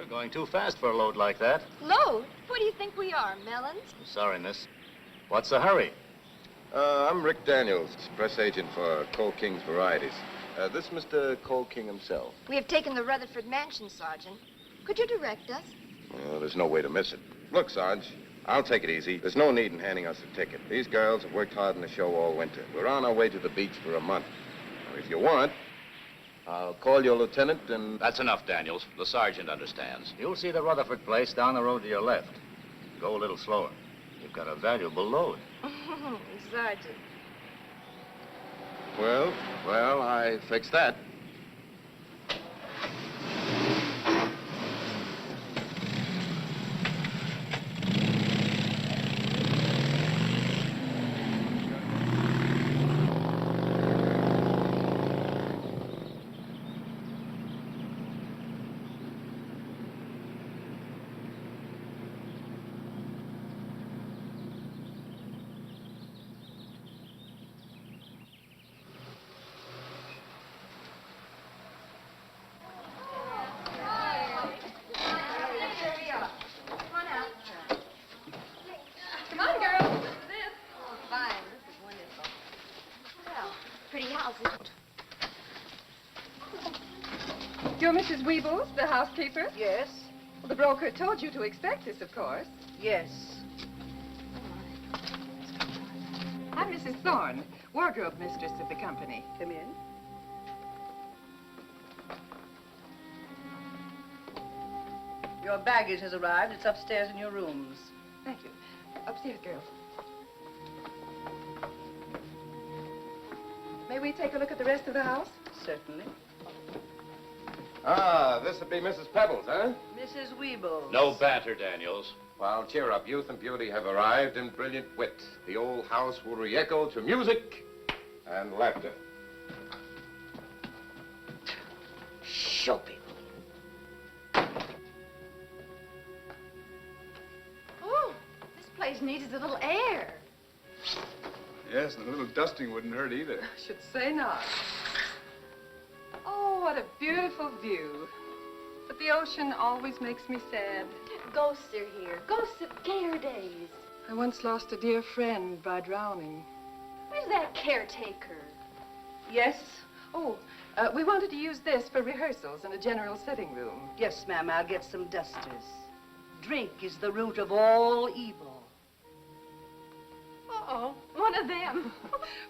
going too fast for a load like that. Load? Who do you think we are, melons? I'm sorry, miss. What's the hurry? I'm Rick Daniels, press agent for Cole King's Varieties. This Mr. Cole King himself. We have taken the Rutherford Mansion, Sergeant. Could you direct us? Well, there's no way to miss it. Look, Sarge, I'll take it easy. There's no need in handing us a ticket. These girls have worked hard in the show all winter. We're on our way to the beach for a month. Now, if you want, I'll call your lieutenant and... That's enough, Daniels. The sergeant understands. You'll see the Rutherford place down the road to your left. Go a little slower. You've got a valuable load. Sergeant. Well, I fixed that. You're Mrs. Weebles, the housekeeper? Yes. Well, the broker told you to expect us, of course. Yes. I'm Mrs. Thorne, wardrobe mistress of the company. Come in. Your baggage has arrived. It's upstairs in your rooms. Thank you. Upstairs, girls. May we take a look at the rest of the house? Certainly. Ah, this would be Mrs. Pebbles, huh? Mrs. Weebles. No banter, Daniels. Well, cheer up. Youth and beauty have arrived in brilliant wit. The old house will re-echo to music and laughter. Show people. Oh, this place needs a little air. Yes, and a little dusting wouldn't hurt either. I should say not. Oh, what a beautiful view. But the ocean always makes me sad. Ghosts are here. Ghosts of gayer days. I once lost a dear friend by drowning. Where's that caretaker? Yes? Oh, we wanted to use this for rehearsals in a general sitting room. Yes, ma'am, I'll get some dusters. Drink is the root of all evil. Uh-oh, one of them.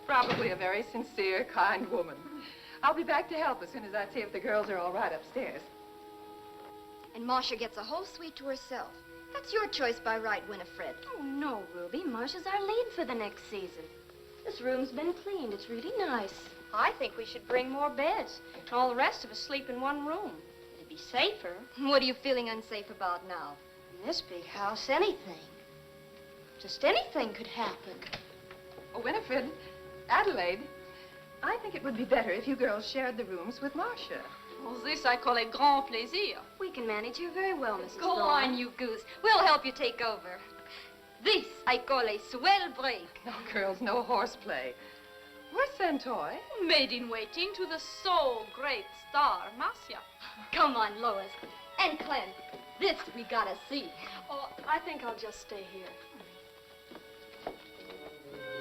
Probably a very sincere, kind woman. I'll be back to help as soon as I see if the girls are all right upstairs. And Marcia gets a whole suite to herself. That's your choice by right, Winifred. Oh, no, Ruby. Marcia's our lead for the next season. This room's been cleaned. It's really nice. I think we should bring more beds. And all the rest of us sleep in one room. It'd be safer. What are you feeling unsafe about now? In this big house, anything. Just anything could happen. Oh, Winifred, Adelaide, I think it would be better if you girls shared the rooms with Marcia. Well, this I call a grand plaisir. We can manage her very well, Mrs. Go Thorne. on, you goose. We'll help you take over. This I call a swell break. No, girls, no horseplay. Where's Santoy? Maid in waiting to the so great star, Marcia. Come on, Lois. And Clem, this we gotta see. Oh, I think I'll just stay here.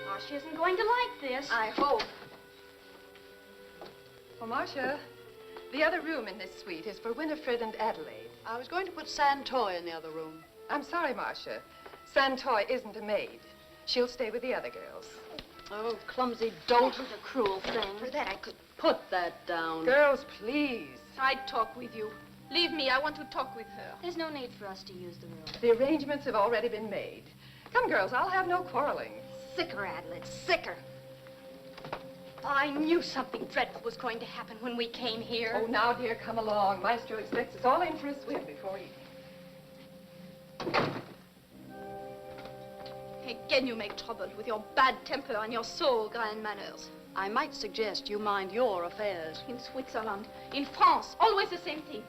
Marcia isn't going to like this. I hope. Well, Marcia, the other room in this suite is for Winifred and Adelaide. I was going to put Santoy in the other room. I'm sorry, Marcia. Santoy isn't a maid. She'll stay with the other girls. Oh, clumsy dolt. That was a cruel thing. For that, I could... Put that down. Girls, please. I'd talk with you. Leave me. I want to talk with her. There's no need for us to use the room. The arrangements have already been made. Come, girls, I'll have no quarreling. Sicker, Adelaide, sicker. I knew something dreadful was going to happen when we came here. Oh, now, dear, come along. Maestro expects us all in for a swim before eating. Again you make trouble with your bad temper and your so grand manners. I might suggest you mind your affairs. In Switzerland, in France, always the same thing.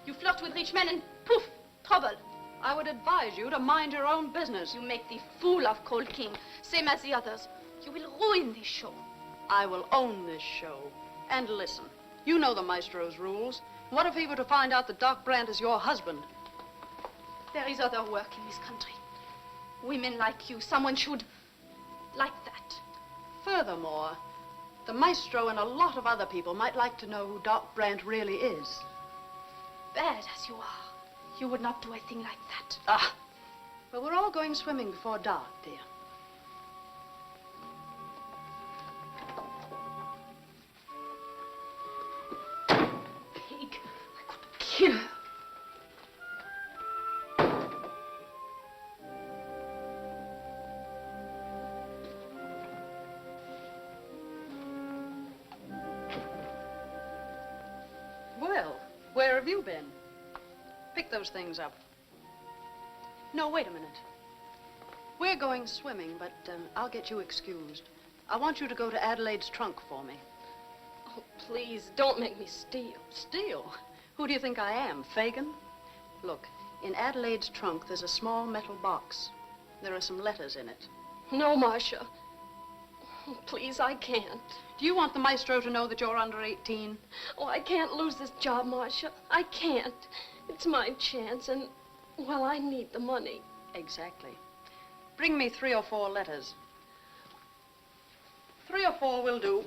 You flirt with rich men and poof, trouble. I would advise you to mind your own business. You make the fool of Cole King, same as the others. You will ruin this show. I will own this show. And listen, you know the maestro's rules. What if he were to find out that Doc Brandt is your husband? There is other work in this country. Women like you, someone should like that. Furthermore, the maestro and a lot of other people might like to know who Doc Brandt really is. Bad as you are, you would not do a thing like that. Ah, well, we're all going swimming before dark, dear. Pig, I could kill her. Well, where have you been? Pick those things up. No, wait a minute. We're going swimming, but I'll get you excused. I want you to go to Adelaide's trunk for me. Oh, please, don't make me steal. Steal? Who do you think I am, Fagin? Look, in Adelaide's trunk, there's a small metal box. There are some letters in it. No, Marcia. Oh, please, I can't. Do you want the maestro to know that you're under 18? Oh, I can't lose this job, Marcia. I can't. It's my chance, and, well, I need the money. Exactly. Bring me 3 or 4 letters. 3 or 4 will do.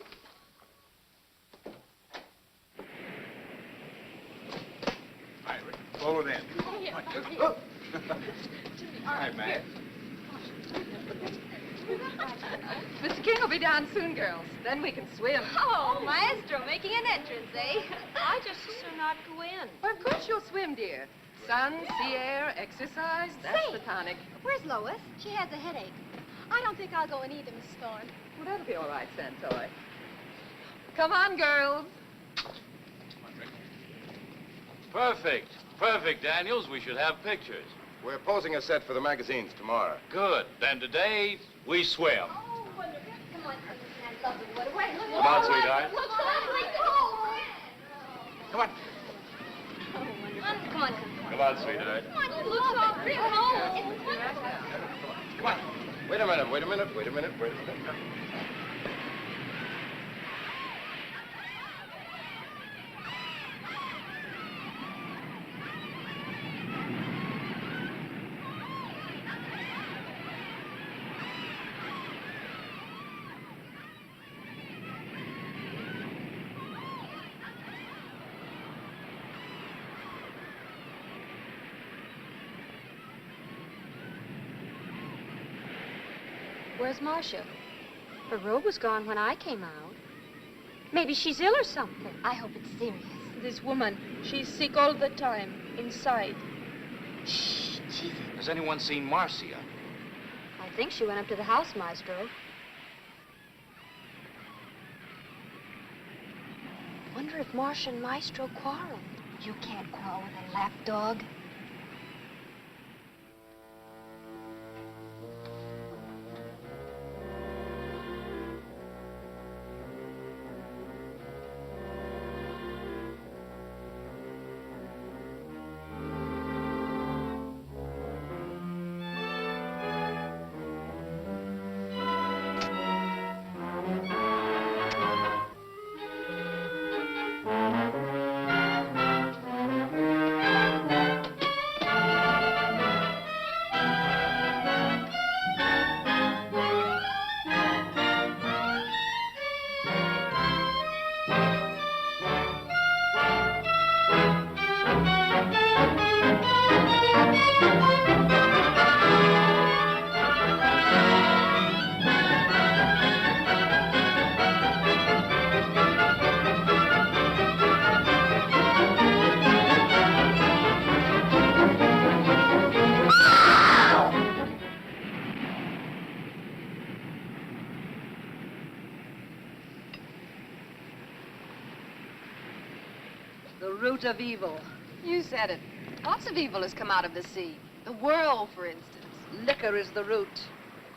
All right, Rick, roll it in. Oh. Hi, Matt. Mr. King will be down soon, girls. Then we can swim. Oh, maestro, making an entrance, eh? I just as soon not go in. Well, of course you'll swim, dear. Sun, sea air, exercise, that's the tonic. Where's Lois? She has a headache. I don't think I'll go in either, Miss Thorne. Well, that'll be all right, Santoy. Come on, girls. Perfect. Perfect, Daniels. We should have pictures. We're posing a set for the magazines tomorrow. Good. Then today, we swim. Oh, wonderful. Come on, I love the water. Wait, look. Come on, sweetheart. Look, cold. Come on. Oh, wonderful. Come on. Come on, sweetheart. Come on, you look so pretty cold. It's wonderful. Come on. Wait a minute, wait a minute, wait a minute, wait a minute. Where's Marcia? Her robe was gone when I came out. Maybe she's ill or something. I hope it's serious. This woman, she's sick all the time, inside. Shh, Jesus. Has anyone seen Marcia? I think she went up to the house, Maestro. Wonder if Marcia and Maestro quarreled. You can't quarrel with a lapdog. The root of evil. You said it. Lots of evil has come out of the sea. The whirl, for instance. Liquor is the root.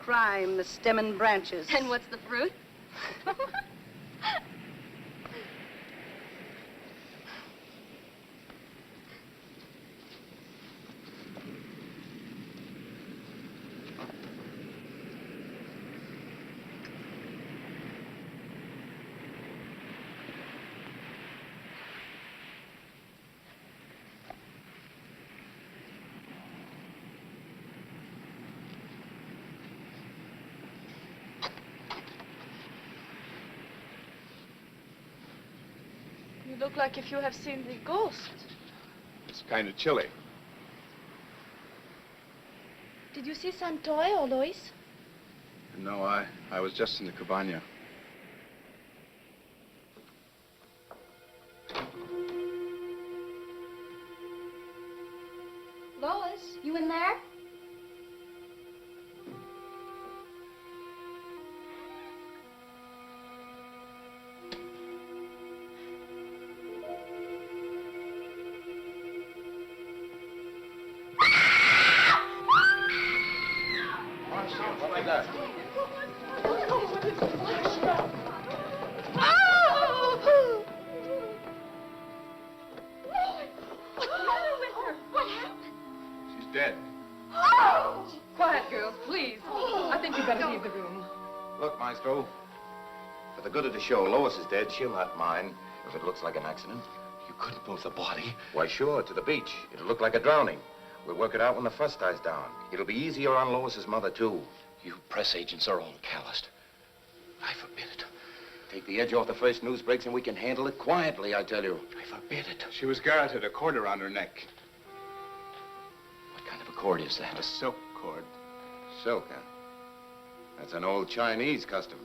Crime, the stem and branches. And what's the fruit? You look like if you have seen the ghost. It's kind of chilly. Did you see Santoy or Lois? No, I was just in the cabana. Lois, you in there? What was that? She's dead. Quiet, girls, please. I think you better leave the room. Look, Maestro, for the good of the show, Lois is dead. She'll not mind if it looks like an accident. You couldn't move the body. Why, sure, to the beach. It'll look like a drowning. We'll work it out when the fuss dies down. It'll be easier on Lois's mother, too. You press agents are all calloused. I forbid it. Take the edge off the first news breaks and we can handle it quietly, I tell you. I forbid it. She was garroted, a cord around her neck. What kind of a cord is that? A silk cord. Silk, huh? That's an old Chinese custom.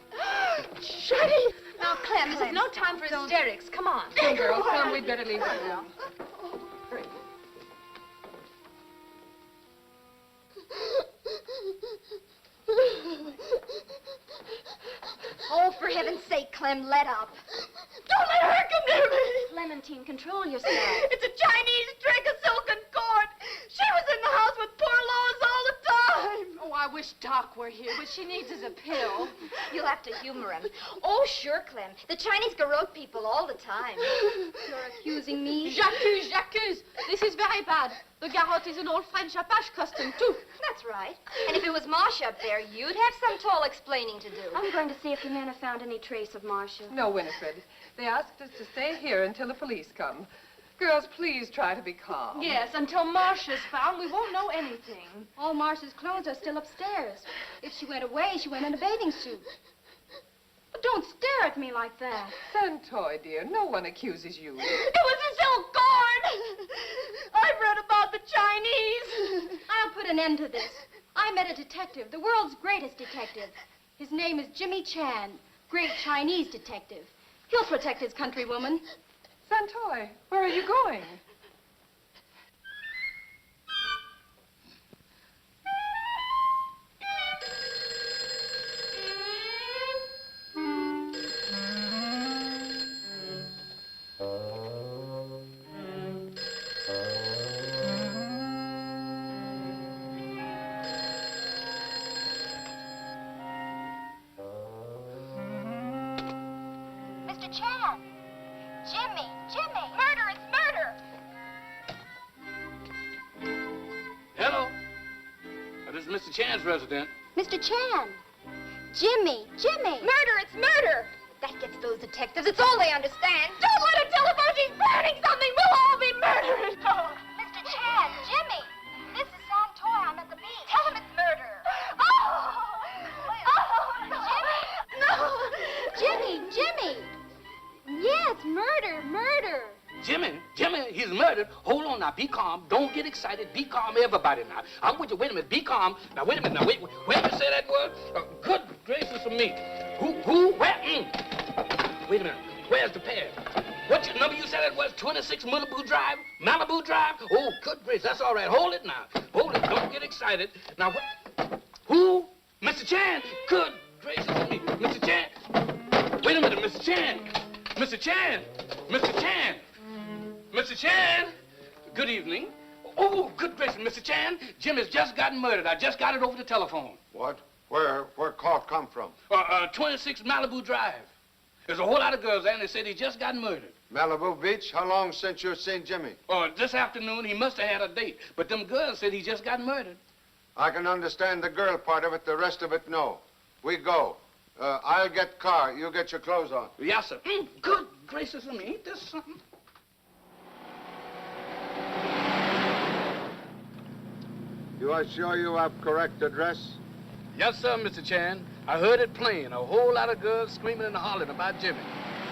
Shuddy! Now, Clem, this is no time for hysterics. Come on. Come, girls, come. We'd better leave the room. Oh, for heaven's sake, Clem, let up. Don't let her come near me! Clementine, control yourself. It's a Chinese trick, a silken cord. She was in the house with poor Lois all the time. Oh, I wish Doc were here. What she needs is a pill. You'll have to humor him. Oh, sure, Clem. The Chinese garrote people all the time. You're accusing me? J'accuse. This is very bad. The garrote is an old French Apache custom, too. That's right. And if it was Marcia up there, you'd have some tall explaining to do. I'm going to see if the men have found any trace of Marcia. No, Winifred. They asked us to stay here until the police come. Girls, please try to be calm. Yes, until Marcia's found, we won't know anything. All Marcia's clothes are still upstairs. If she went away, she went in a bathing suit. But don't stare at me like that. Santoy, dear, no one accuses you. It was a silk cord! I've read about the Chinese. I'll put an end to this. I met a detective, the world's greatest detective. His name is Jimmy Chan, great Chinese detective. He'll protect his countrywoman. Santoy, where are you going? Mr. Chan! Jimmy! Jimmy! Murder! It's murder! Hello. This is Mr. Chan's resident. Mr. Chan! Jimmy! Jimmy! Murder! It's murder! That gets those detectives. It's all they understand. Don't let her telephone. She's burning something. We'll all be murdered. Mr. Chan! Jimmy! This is Santoy. I'm at the beach. Tell him it's murder. Jimmy! No. Jimmy! Yes, murder! Murder! Jimmy, he's murdered. Hold on now, be calm. Don't get excited. Be calm, everybody now. I'm with you. Wait a minute, be calm. Now, wait a minute. Now, wait, where did you say that word? Good gracious of me. Who, where? Wait a minute. Where's the pad? What number you said it was? 26 Malibu Drive? Malibu Drive? Oh, good gracious. That's all right. Hold it now. Hold it. Don't get excited. Now, what? Who? Mr. Chan. Good gracious of me. Mr. Chan. Wait a minute, Mr. Chan. Mr. Chan. Mr. Chan. Mr. Chan. Good evening. Oh, good gracious, Mr. Chan. Jim has just gotten murdered. I just got it over the telephone. What? Where call come from? 26 Malibu Drive. There's a whole lot of girls there, and they said he just got murdered. Malibu Beach? How long since you've seen Jimmy? This afternoon, he must have had a date. But them girls said he just got murdered. I can understand the girl part of it, the rest of it, no. We go. I'll get car. You get your clothes on. Yes, sir. Good gracious of me. Ain't this something? You are sure you have correct address? Yes, sir, Mr. Chan. I heard it plain. A whole lot of girls screaming and hollering about Jimmy.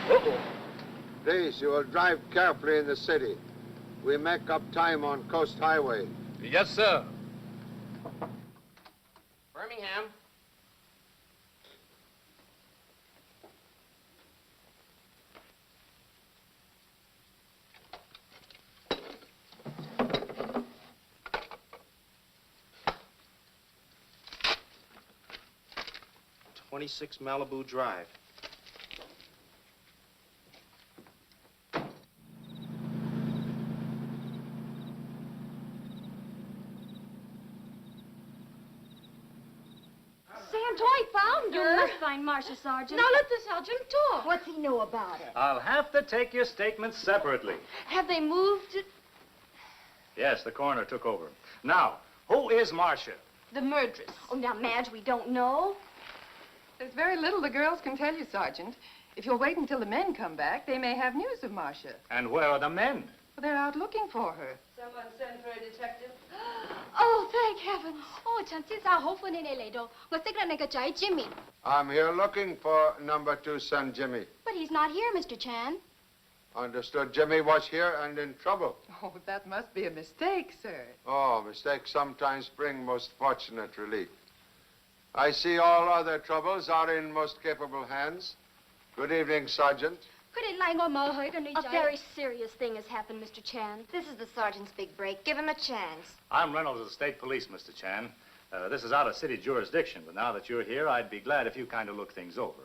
Uh-oh. Please, you will drive carefully in the city. We make up time on Coast Highway. Yes, sir. Birmingham. "26 Malibu Drive." Santoy found her. You must find Marcia, Sergeant. Now let the sergeant talk. What's he know about her? I'll have to take your statements separately. Have they moved Yes, the coroner took over. Now, who is Marcia? the murderess? Oh, now, Madge, we don't know. There's very little the girls can tell you, Sergeant. If you'll wait until the men come back, they may have news of Marcia. And where are the men? Well, they're out looking for her. Someone send for a detective? Oh, thank heavens. Oh, chances are hopeful in LA though. What's the gonna get Jimmy? I'm here looking for number 2 son Jimmy. But he's not here, Mr. Chan. Understood Jimmy was here and in trouble. Oh, that must be a mistake, sir. Oh, mistakes sometimes bring most fortunate relief. I see all other troubles are in most capable hands. Good evening, Sergeant. A very serious thing has happened, Mr. Chan. This is the sergeant's big break. Give him a chance. I'm Reynolds of the State Police, Mr. Chan. This is out of city jurisdiction, but now that you're here, I'd be glad if you kind of look things over.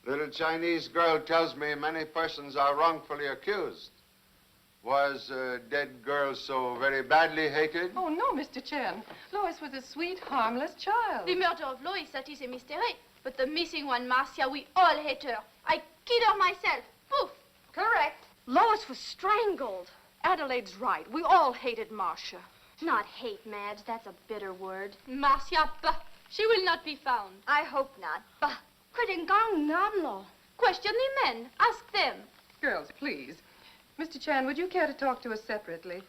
Little Chinese girl tells me many persons are wrongfully accused. Was dead girl so very badly hated? Oh, no, Mr. Chan. Lois was a sweet, harmless child. The murder of Lois, that is a mystery. But the missing one, Marcia, we all hate her. I killed her myself. Poof. Correct. Lois was strangled. Adelaide's right. We all hated Marcia. Not hate, Madge. That's a bitter word. Marcia, bah, she will not be found. I hope not. Bah. Question the men. Ask them. Girls, please. Mr. Chan, would you care to talk to us separately?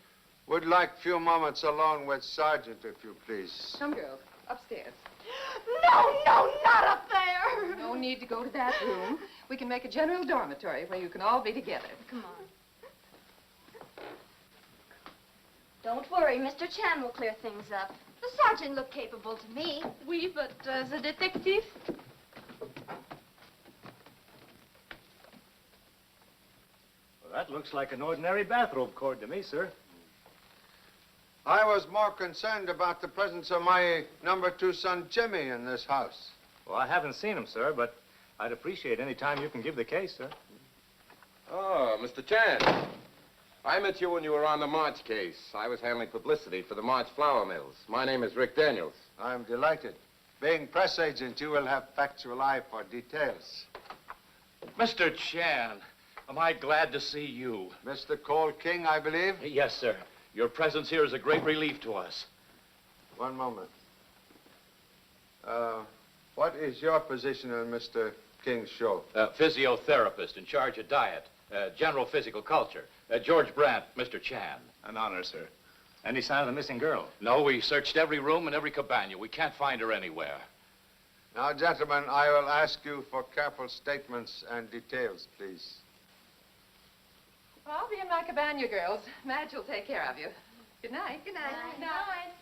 Would like few moments alone with Sergeant, if you please. Come, girls. Upstairs. No, not up there. No need to go to that room. We can make a general dormitory where you can all be together. Come on. Don't worry, Mr. Chan will clear things up. The sergeant looked capable to me. Oui, but the detective? Well, that looks like an ordinary bathrobe cord to me, sir. I was more concerned about the presence of my number 2 son Jimmy in this house. Well, I haven't seen him, sir, but I'd appreciate any time you can give the case, sir. Oh, Mr. Chan. I met you when you were on the March case. I was handling publicity for the March flour mills. My name is Rick Daniels. I'm delighted. Being press agent, you will have factual eye for details. Mr. Chan, am I glad to see you? Mr. Cole King, I believe? Yes, sir. Your presence here is a great relief to us. One moment. What is your position on Mr. King's show? Physiotherapist in charge of diet, general physical culture. George Brandt, Mr. Chan. An honor, sir. Any sign of the missing girl? No, we searched every room and every cabana. We can't find her anywhere. Now, gentlemen, I will ask you for careful statements and details, please. Well, I'll be in my cabana, girls. Madge will take care of you. Good night. Good night. Good night.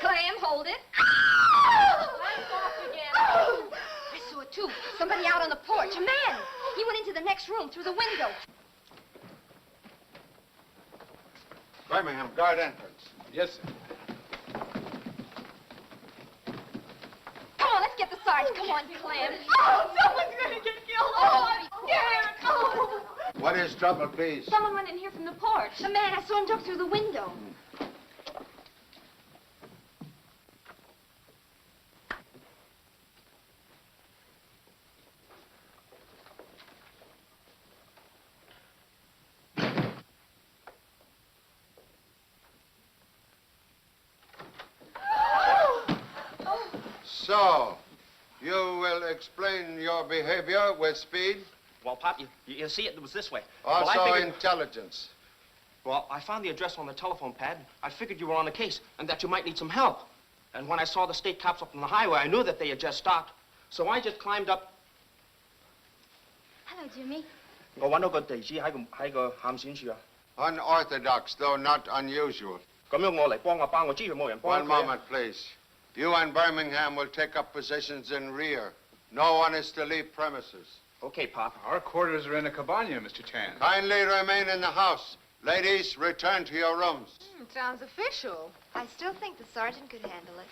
Clam, hold it. Let's off again. I saw it too. Somebody out on the porch. A man. He went into the next room through the window. Birmingham, guard entrance. Yes, sir. Come on, let's get the sergeant. Come on, Clam. Oh, someone's going to get killed. Oh, I'm scared. Oh. What is trouble, please? Someone went in here from the porch. The man, I saw him jump through the window. So, you will explain your behavior with speed? Well, Pop, you see, it was this way. Also well, I figured... intelligence. Well, I found the address on the telephone pad. I figured you were on the case and that you might need some help. And when I saw the state cops up on the highway, I knew that they had just stopped. So I just climbed up. Hello, Jimmy. 我揾到個地址喺個喊錢處啊。Unorthodox, though not unusual. 咁樣我嚟幫阿爸，我知佢冇人幫 One 佢啊。 moment, please. You and Birmingham will take up positions in rear. No one is to leave premises. Okay, Pop. Our quarters are in a cabana, Mr. Chan. Kindly remain in the house. Ladies, return to your rooms. Sounds official. I still think the sergeant could handle it.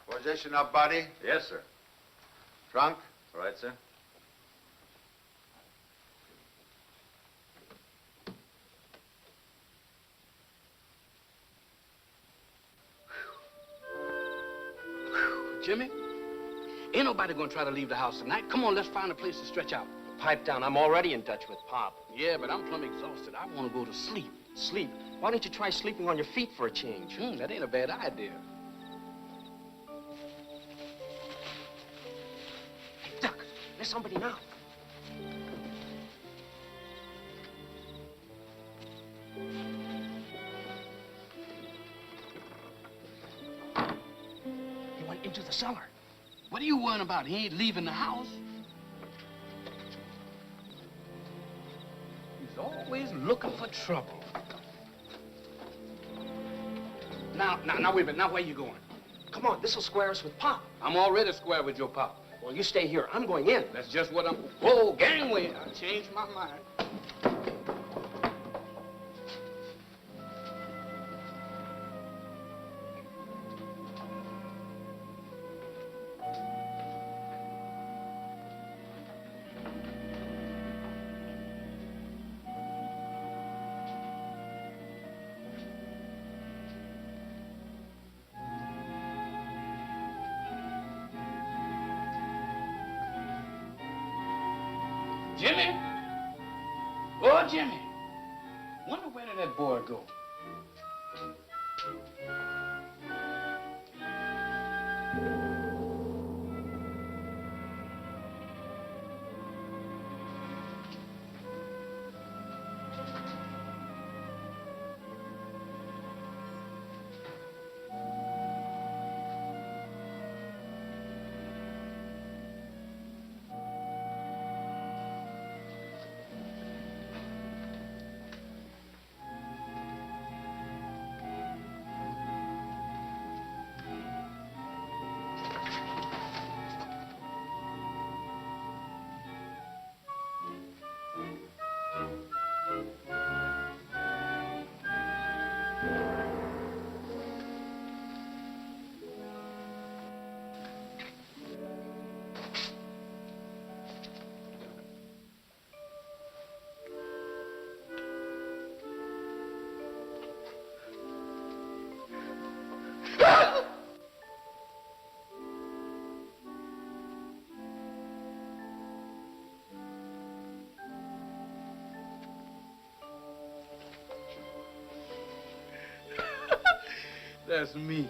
Position up, body. Yes, sir. Trunk. All right, sir. Jimmy, ain't nobody gonna try to leave the house tonight. Come on, let's find a place to stretch out. Pipe down. I'm already in touch with Pop. Yeah, but I'm plumb exhausted. I want to go to sleep. Sleep? Why don't you try sleeping on your feet for a change? That ain't a bad idea. Hey, Duck, there's somebody now. He went into the cellar. What are you worrying about? He ain't leaving the house. He's always looking for trouble. Now, wait a minute. Now, where you going? Come on, this'll square us with Pop. I'm already square with your pop. Well, you stay here. I'm going in. That's just what I'm... Whoa, gangway. I changed my mind. Jimmy? Oh, Jimmy. Wonder where did that boy go? That's me.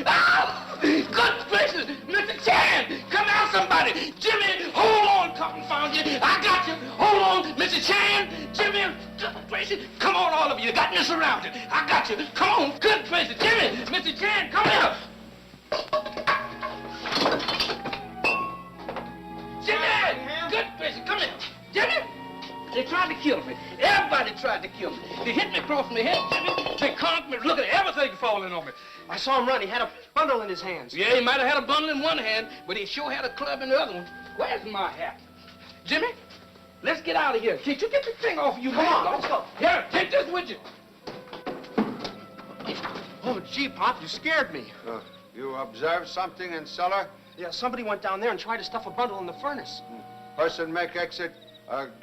Ah! Good gracious! Mr. Chan! Come out, somebody! Jimmy, hold on, confound you! I got you! Hold on, Mr. Chan! Jimmy, good gracious! Come on, all of you! You got me surrounded! I got you! Come on! Good gracious! Jimmy! Mr. Chan, come here! Jimmy! Good gracious! Come here! Jimmy! They tried to kill me. Everybody tried to kill me. They hit me across my head, Jimmy. They conked me. Look at everything falling on me. I saw him run. He had a bundle in his hands. Yeah, he might have had a bundle in one hand, but he sure had a club in the other one. Where's my hat? Jimmy, let's get out of here. Can't you get the thing off you? Come on, let's go. Here, take this with you. Oh, gee, Pop, you scared me. You observed something in cellar? Yeah, somebody went down there and tried to stuff a bundle in the furnace. Person make exit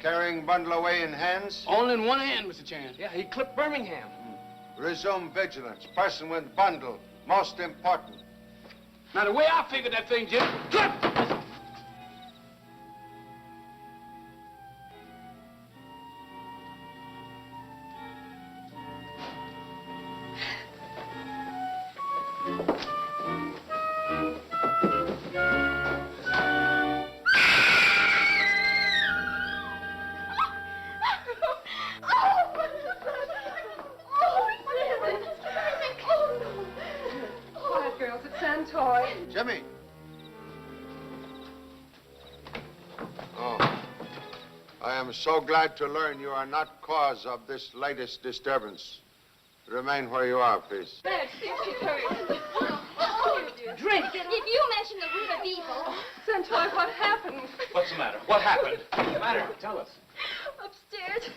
Carrying bundle away in hands? Only in one hand, Mr. Chan. Yeah, he clipped Birmingham. Resume vigilance. Person with bundle. Most important. Now, the way I figured that thing, Jim, clip! Quiet, girls. It's Santoy. Jimmy. Oh. I am so glad to learn you are not cause of this latest disturbance. Remain where you are, please. There, seriously, hurry. Drink. If you mention the root of evil... Santoy, what happened? What's the matter? What happened? What's the matter? Tell us. Upstairs,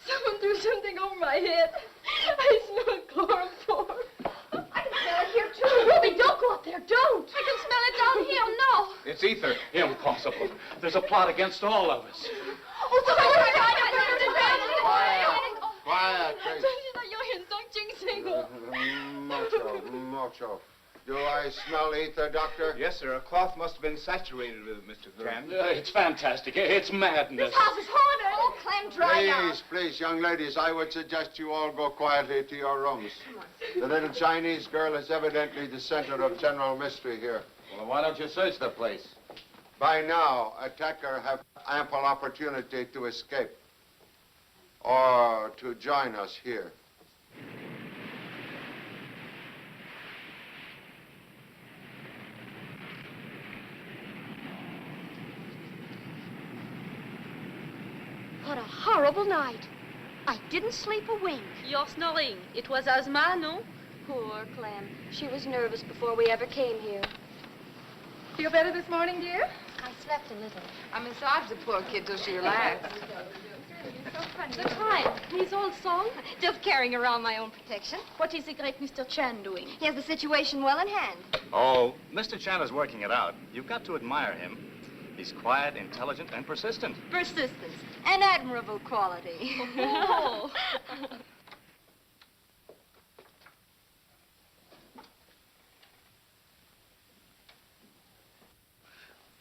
someone threw something over my head. I smell chloroform. I can smell it here, too. Ruby, don't go up there. Don't. I can smell it down here. No. It's ether. Impossible. There's a plot against all of us. Oh, Quiet, please. Mocho. Do I smell ether, Doctor? Yes, sir. A cloth must have been saturated with it, Mr. Chan. It's fantastic. It's madness. This house is haunted. Oh, Clem, dry now. Please, young ladies, I would suggest you all go quietly to your rooms. The little Chinese girl is evidently the center of general mystery here. Well, why don't you search the place? By now, attacker have ample opportunity to escape or to join us here. What a horrible night. I didn't sleep a wink. You're snoring. It was asthma, no? Poor Clem. She was nervous before we ever came here. Feel better this morning, dear? I slept a little. I massaged the poor kid till she relaxed. The time. His old song. Just carrying around my own protection. What is the great Mr. Chan doing? He has the situation well in hand. Oh, Mr. Chan is working it out. You've got to admire him. He's quiet, intelligent, and persistent. Persistence. An admirable quality. Oh.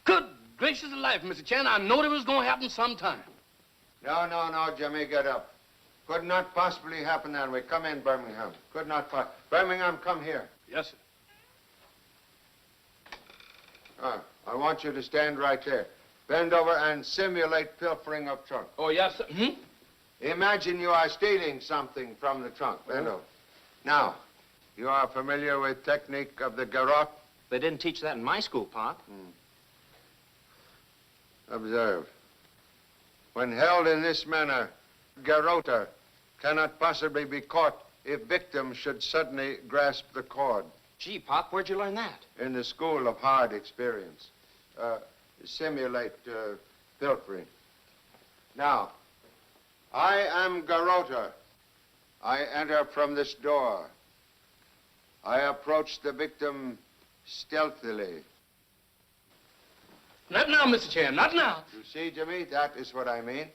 Good gracious alive, Mr. Chan. I knowed it was going to happen sometime. No, Jimmy, get up. Could not possibly happen that way. Come in, Birmingham. Could not Birmingham, come here. Yes, sir. I want you to stand right there. Bend over and simulate pilfering of trunk. Oh, yes, sir. Imagine you are stealing something from the trunk. Bend over. Now, you are familiar with technique of the garrote? They didn't teach that in my school, Pop. Observe. When held in this manner, garroter cannot possibly be caught if victim should suddenly grasp the cord. Gee, Pop, where'd you learn that? In the school of hard experience. Simulate pilfering. Now, I am garroter. I enter from this door. I approach the victim stealthily. Not now, Mr. Chan, not now. You see, Jimmy, that is what I mean.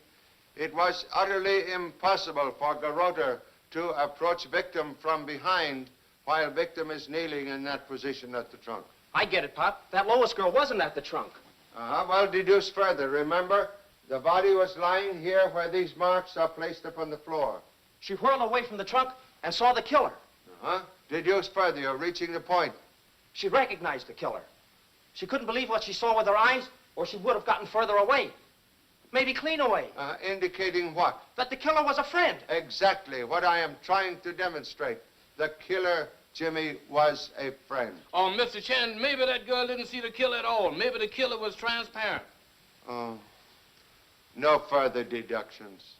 It was utterly impossible for garroter to approach victim from behind while victim is kneeling in that position at the trunk. I get it, Pop. That Lois girl wasn't at the trunk. Well, deduce further. Remember, the body was lying here where these marks are placed upon the floor. She whirled away from the trunk and saw the killer. Deduce further. You're reaching the point. She recognized the killer. She couldn't believe what she saw with her eyes, or she would have gotten further away. Maybe clean away. Indicating what? That the killer was a friend. Exactly what I am trying to demonstrate. The killer, Jimmy, was a friend. Oh, Mr. Chan, maybe that girl didn't see the killer at all. Maybe the killer was transparent. Oh, no further deductions.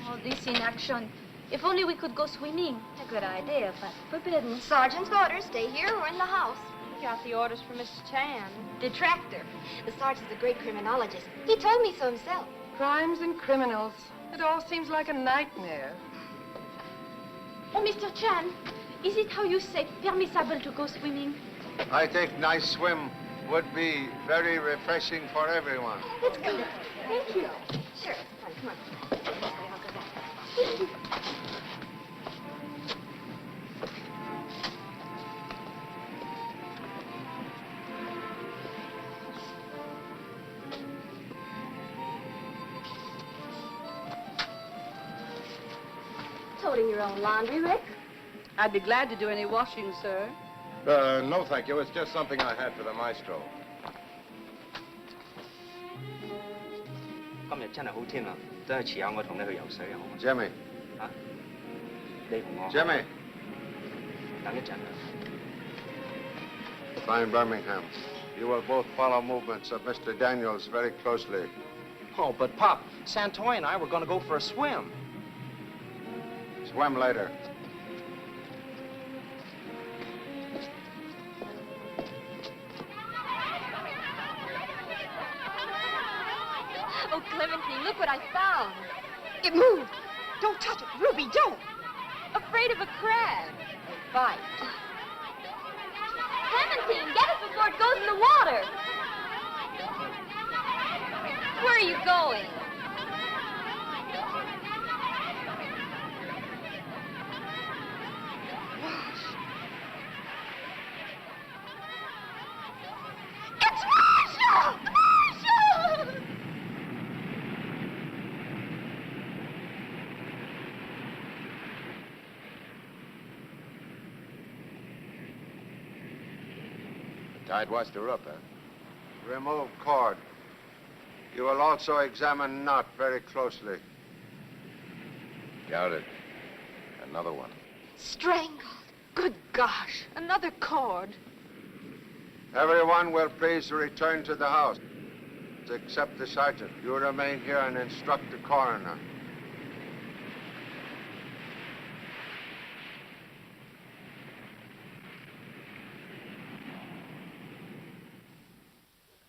Oh, this in action. If only we could go swimming. A good idea, but forbidden. Sergeant's orders, stay here or in the house. We got the orders from Mr. Chan. Detractor. The sergeant's a great criminologist. He told me so himself. Crimes and criminals. It all seems like a nightmare. Oh, Mr. Chan, Is it how you say permissible to go swimming? I think nice swim would be very refreshing for everyone. Let's go. Thank you. Sure. Come on. Toting your own laundry, Rick? I'd be glad to do any washing, sir. No, thank you. It's just something I had for the maestro. 今日真係好天啊，都係遲下我同你去游水好嗎 Jimmy. 啊？你同我 Jimmy. 等一陣啊。 Fine Birmingham. You will both follow movements of Mr. Daniels very closely. Oh, but Pop, Santoy and I were going to go for a swim. Swim later. Oh, Clementine, look what I found. It moved. Don't touch it. Ruby, don't. Afraid of a crab. A bite. Clementine, get it before it goes in the water. Where are you going? It's Marshall! Marshall! The tide washed her up, huh? Remove cord. You will also examine knot very closely. Got it. Another one. Strangled. Good gosh. Another cord. Everyone will please return to the house, except the sergeant. You remain here and instruct the coroner.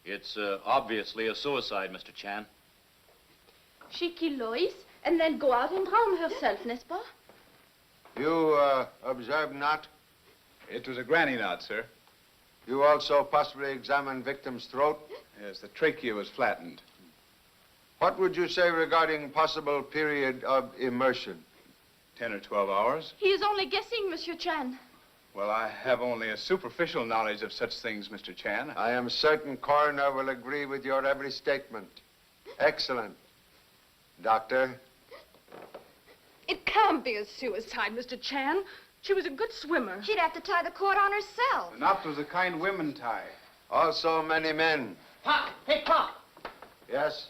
It's obviously a suicide, Mr. Chan. She killed Lois and then go out and drown herself, n'est-ce pas? You observe knot? It was a granny knot, sir. You also possibly examine victim's throat? Yes, the trachea was flattened. What would you say regarding possible period of immersion? 10 or 12 hours. He is only guessing, Monsieur Chan. Well, I have only a superficial knowledge of such things, Mr. Chan. I am certain coroner will agree with your every statement. Excellent. Doctor? It can't be a suicide, Mr. Chan. She was a good swimmer. She'd have to tie the cord on herself. The knot was the kind women tie. Also many men. Pop! Hey, Pop! Yes?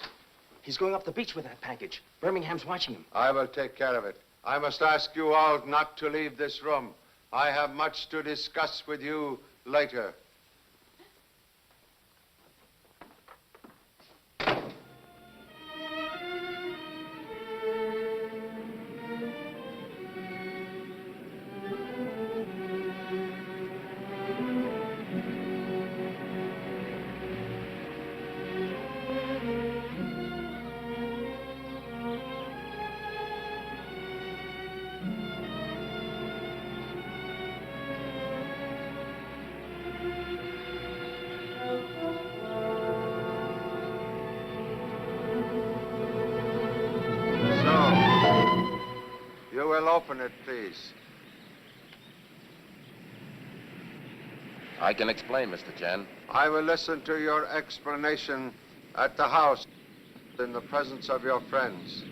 He's going up the beach with that package. Birmingham's watching him. I will take care of it. I must ask you all not to leave this room. I have much to discuss with you later. You will open it, please. I can explain, Mr. Chan. I will listen to your explanation at the house in the presence of your friends.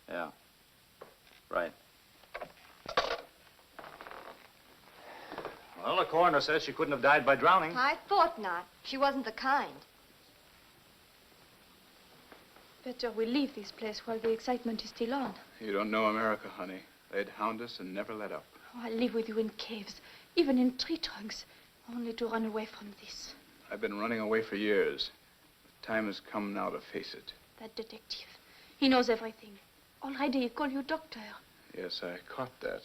Yeah. Right. Well, the coroner says she couldn't have died by drowning. I thought not. She wasn't the kind. Better we leave this place while the excitement is still on. You don't know America, honey. They'd hound us and never let up. Oh, I'll live with you in caves, even in tree trunks, only to run away from this. I've been running away for years. The time has come now to face it. That detective, he knows everything. Already he called you doctor. Yes, I caught that.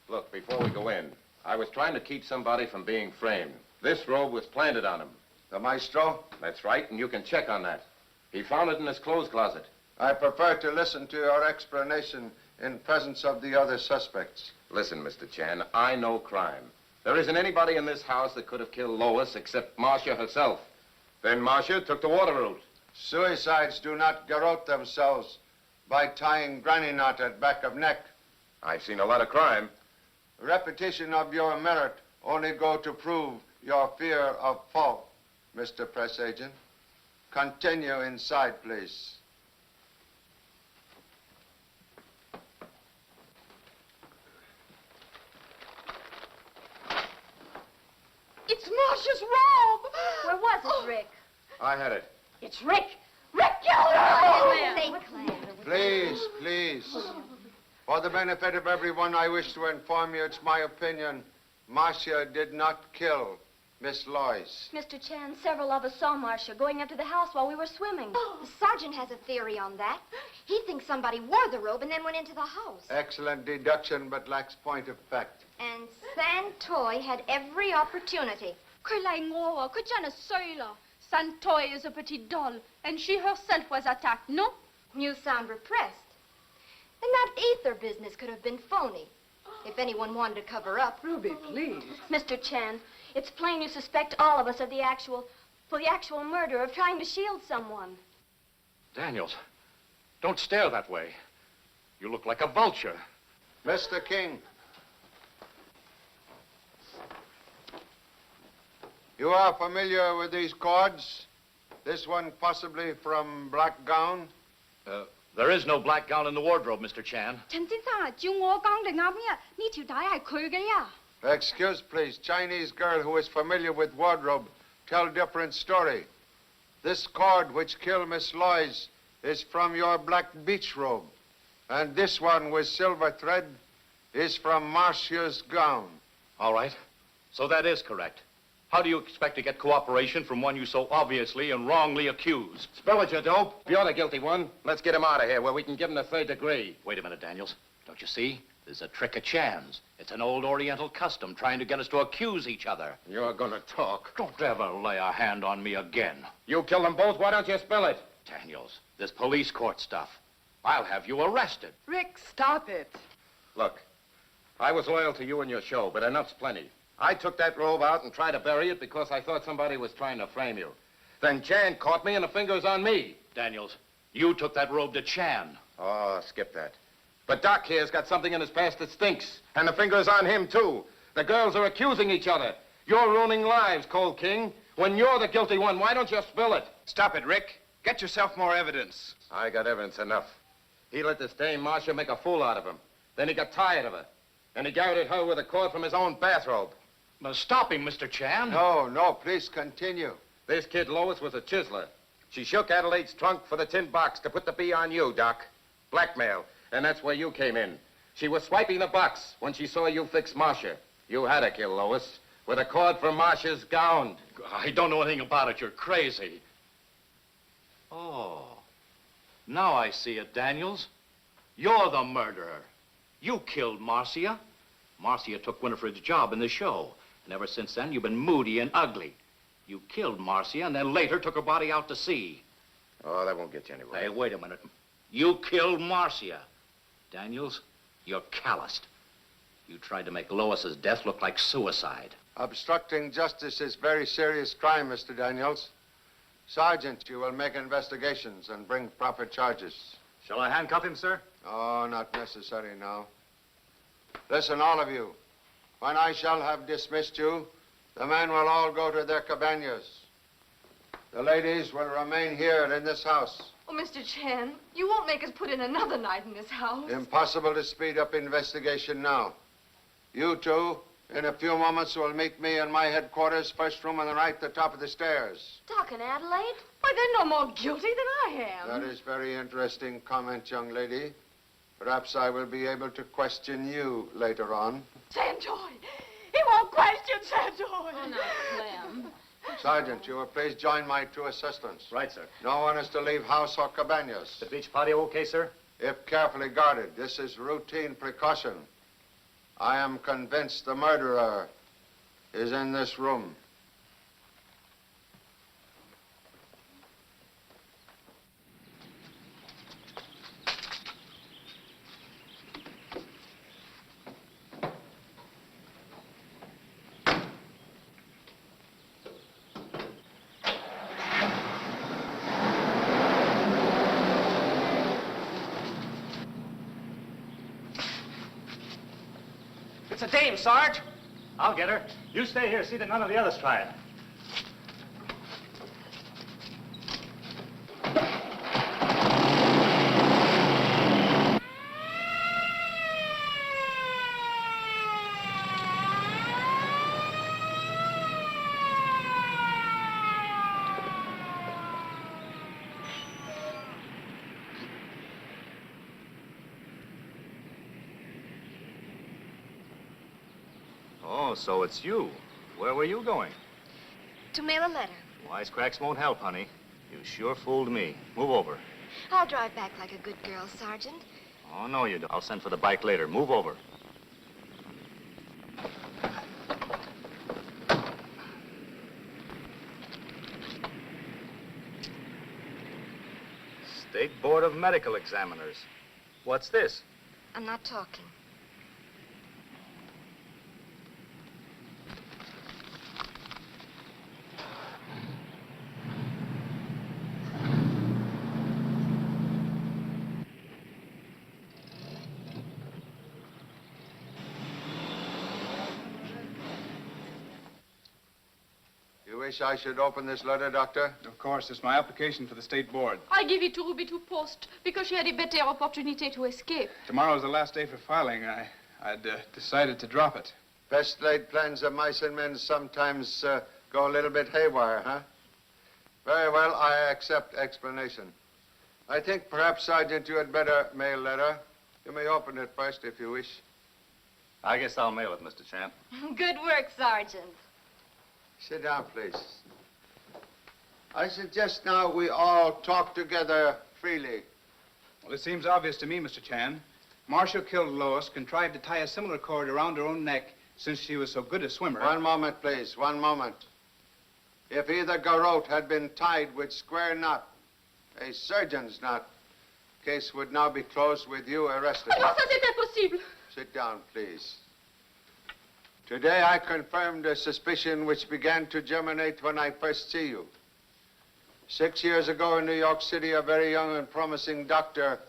Look, before we go in, I was trying to keep somebody from being framed. This robe was planted on him. The maestro? That's right, and you can check on that. He found it in his clothes closet. I prefer to listen to your explanation in presence of the other suspects. Listen, Mr. Chan, I know crime. There isn't anybody in this house that could have killed Lois except Marcia herself. Then Marcia took the water route. Suicides do not garrote themselves by tying granny knot at back of neck. I've seen a lot of crime. Repetition of your merit only go to prove your fear of fault, Mr. Press Agent. Continue inside, please. It's Marcia's robe! Where was it, Rick? I had it. It's Rick! Rick killed her! Say, Clem. Please, please. For the benefit of everyone, I wish to inform you it's my opinion Marcia did not kill Miss Lois. Mr. Chan, several of us saw Marcia going up to the house while we were swimming. The sergeant has a theory on that. He thinks somebody wore the robe and then went into the house. Excellent deduction, but lacks point of fact. And Santoy had every opportunity. 佢嚟我啊，佢真係衰啦。Santoy is a petite doll, and she herself was attacked, no? You sound repressed. And that ether business could have been phony. If anyone wanted to cover up. Ruby, please. Mr. Chan, it's plain you suspect all of us of the actual murder, of trying to shield someone. Daniels, don't stare that way. You look like a vulture. Mr. King. You are familiar with these cords? This one possibly from black gown? There is no black gown in the wardrobe, Mr. Chan. 陳先生啊，照我講定啱呀，呢條帶係佢嘅呀。Excuse, please. Chinese girl who is familiar with wardrobe tell different story. This cord which killed Miss Lois is from your black beach robe. And this one with silver thread is from Marcia's gown. All right. So that is correct. How do you expect to get cooperation from one you so obviously and wrongly accuse? Spill it, you dope. You're the guilty one. Let's get him out of here where we can give him the third degree. Wait a minute, Daniels. Don't you see? There's a trick of Chan's. It's an old Oriental custom trying to get us to accuse each other. You're gonna talk. Don't ever lay a hand on me again. You kill them both. Why don't you spill it? Daniels, this police court stuff. I'll have you arrested. Rick, stop it. Look, I was loyal to you and your show, but enough's plenty. I took that robe out and tried to bury it because I thought somebody was trying to frame you. Then Chan caught me and the finger's on me. Daniels, you took that robe to Chan. Oh, skip that. But Doc here's got something in his past that stinks. And the finger's on him, too. The girls are accusing each other. You're ruining lives, Cold King. When you're the guilty one, why don't you spill it? Stop it, Rick. Get yourself more evidence. I got evidence enough. He let this dame Marcia make a fool out of him. Then he got tired of her. And he garroted her with a cord from his own bathrobe. Now, stop him, Mr. Chan. No, please continue. This kid Lois was a chiseler. She shook Adelaide's trunk for the tin box to put the bee on you, Doc. Blackmail. And that's where you came in. She was swiping the box when she saw you fix Marcia. You had to kill Lois with a cord from Marcia's gown. I don't know anything about it. You're crazy. Oh. Now I see it, Daniels. You're the murderer. You killed Marcia. Marcia took Winifred's job in the show. And ever since then, you've been moody and ugly. You killed Marcia and then later took her body out to sea. Oh, that won't get you anywhere. Hey, wait a minute. You killed Marcia. Daniels, you're calloused. You tried to make Lois's death look like suicide. Obstructing justice is very serious crime, Mr. Daniels. Sergeant, you will make investigations and bring proper charges. Shall I handcuff him, sir? Oh, not necessary now. Listen, all of you. When I shall have dismissed you, the men will all go to their cabanas. The ladies will remain here in this house. Oh, Mr. Chan, you won't make us put in another night in this house. Impossible to speed up investigation now. You two, in a few moments, will meet me in my headquarters, first room on the right, the top of the stairs. Doc and Adelaide? Why, they're no more guilty than I am. That is very interesting comment, young lady. Perhaps I will be able to question you later on. Santoy! He won't question Santoy! Oh, now, Clem. Sergeant, you will please join my two assistants. Right, sir. No one is to leave house or cabanas. The beach party okay, sir? If carefully guarded, this is routine precaution. I am convinced the murderer is in this room. It's a dame, Sarge. I'll get her. You stay here, see that none of the others try it. Oh, so it's you. Where were you going? To mail a letter. Wisecracks won't help, honey. You sure fooled me. Move over. I'll drive back like a good girl, Sergeant. Oh, no, you don't. I'll send for the bike later. Move over. State Board of Medical Examiners. What's this? I'm not talking. You wish I should open this letter, Doctor? Of course, it's my application for the State Board. I give it to Ruby to post because she had a better opportunity to escape. Tomorrow's the last day for filing. I'd decided to drop it. Best laid plans of mice and men sometimes go a little bit haywire, huh? Very well, I accept explanation. I think perhaps, Sergeant, you had better mail letter. You may open it first if you wish. I guess I'll mail it, Mr. Champ. Good work, Sergeant. Sit down, please. I suggest now we all talk together freely. Well, it seems obvious to me, Mr. Chan. Marcia killed Lois, contrived to tie a similar cord around her own neck since she was so good a swimmer. One moment, please. One moment. If either garrote had been tied with square knot, a surgeon's knot, case would now be closed with you arrested. Comment ça c'est impossible? Sit down, please. Today I confirmed a suspicion which began to germinate when I first see you. 6 years ago in New York City, a very young and promising doctor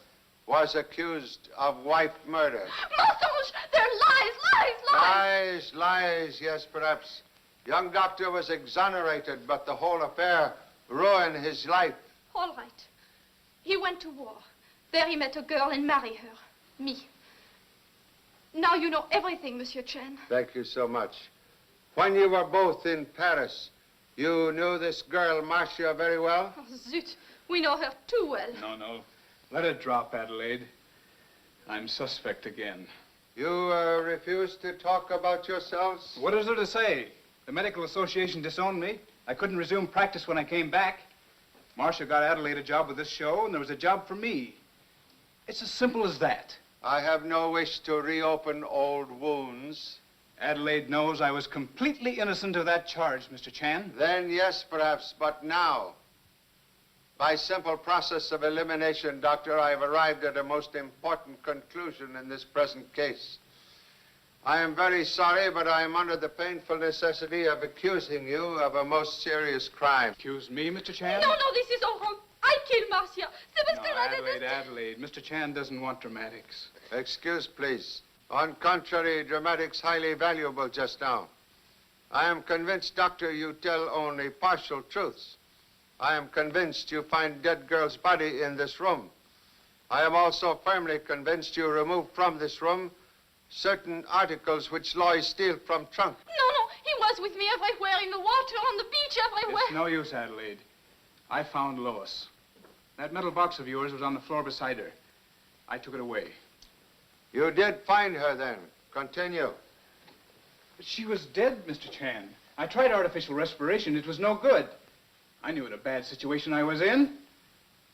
was accused of wife murder. Mensonge! They're lies! Lies, yes, perhaps. Young doctor was exonerated, but the whole affair ruined his life. All right. He went to war. There he met a girl and married her. Me. Now you know everything, Monsieur Chen. Thank you so much. When you were both in Paris, you knew this girl, Marcia, very well? Oh, zut. We know her too well. No. Let it drop, Adelaide. I'm suspect again. You refuse to talk about yourselves? What is there to say? The Medical Association disowned me. I couldn't resume practice when I came back. Marcia got Adelaide a job with this show, and there was a job for me. It's as simple as that. I have no wish to reopen old wounds. Adelaide knows I was completely innocent of that charge, Mr. Chan. Then yes, perhaps, but now, by simple process of elimination, Doctor, I have arrived at a most important conclusion in this present case. I am very sorry, but I am under the painful necessity of accusing you of a most serious crime. Accuse me, Mr. Chan? No, this is all wrong. I killed Marcia. Adelaide. Mr. Chan doesn't want dramatics. Excuse, please. On contrary, dramatics highly valuable just now. I am convinced, Doctor, you tell only partial truths. I am convinced you find dead girl's body in this room. I am also firmly convinced you removed from this room certain articles which Lois steal from trunk. No, he was with me everywhere, in the water, on the beach, everywhere. It's no use, Adelaide. I found Lois. That metal box of yours was on the floor beside her. I took it away. You did find her then. Continue. But she was dead, Mr. Chan. I tried artificial respiration. It was no good. I knew what a bad situation I was in.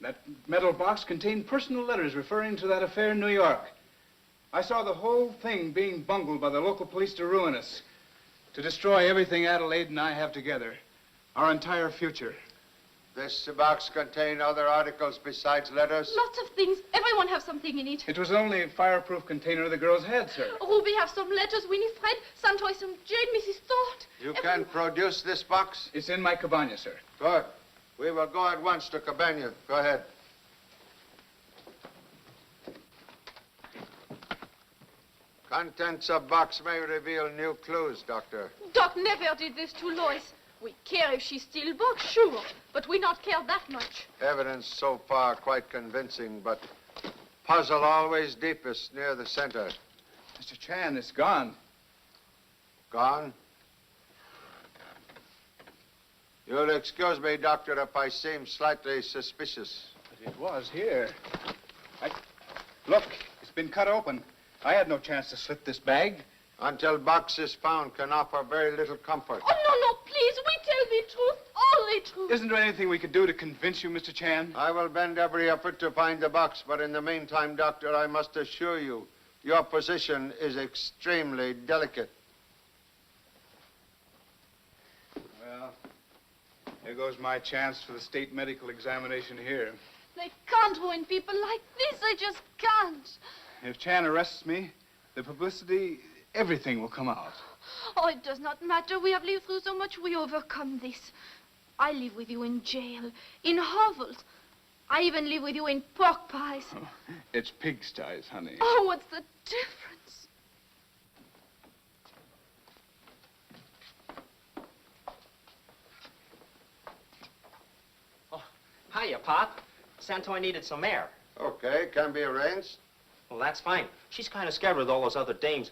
That metal box contained personal letters referring to that affair in New York. I saw the whole thing being bungled by the local police to ruin us, to destroy everything Adelaide and I have together, our entire future. This box contained other articles besides letters? Lots of things. Everyone has something in it. It was only a fireproof container the girls had, sir. Ruby have some letters, Winifred, Santoy some Jane, Mrs. Thorpe. You can produce this box? It's in my cabana, sir. Good. We will go at once to Cabana. Go ahead. Contents of box may reveal new clues, Doctor. Doc never did this to Lois. We care if she steal books, sure, but we not care that much. Evidence so far quite convincing, but puzzle always deepest near the center. Mr. Chan, it's gone. Gone? You'll excuse me, Doctor, if I seem slightly suspicious. But it was here. Look, it's been cut open. I had no chance to slip this bag. Until box is found can offer very little comfort. Oh, no, please, we tell the truth, all the truth. Isn't there anything we could do to convince you, Mr. Chan? I will bend every effort to find the box, but in the meantime, Doctor, I must assure you, your position is extremely delicate. Well, there goes my chance for the state medical examination here. They can't ruin people like this, they just can't. If Chan arrests me, the publicity, everything will come out. Oh, it does not matter. We have lived through so much. We overcome this. I live with you in jail, in hovels. I even live with you in pork pies. Oh, it's pigsties, honey. Oh, what's the difference? Oh, hiya, Pop. Santoy needed some air. Okay, can be arranged. Well, that's fine. She's kind of scared with all those other dames.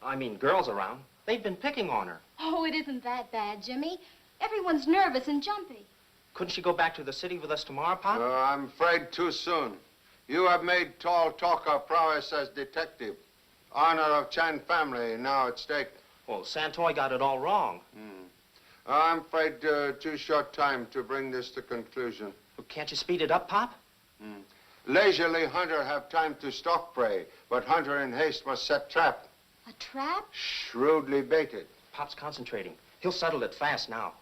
I mean, girls around. They've been picking on her. Oh, it isn't that bad, Jimmy. Everyone's nervous and jumpy. Couldn't she go back to the city with us tomorrow, Pop? I'm afraid too soon. You have made tall talk of prowess as detective. Honor of Chan family now at stake. Well, Santoy got it all wrong. I'm afraid too short time to bring this to conclusion. Well, can't you speed it up, Pop? Leisurely hunter have time to stalk prey, but hunter in haste must set trap. A trap? Shrewdly baited. Pop's concentrating. He'll settle it fast now.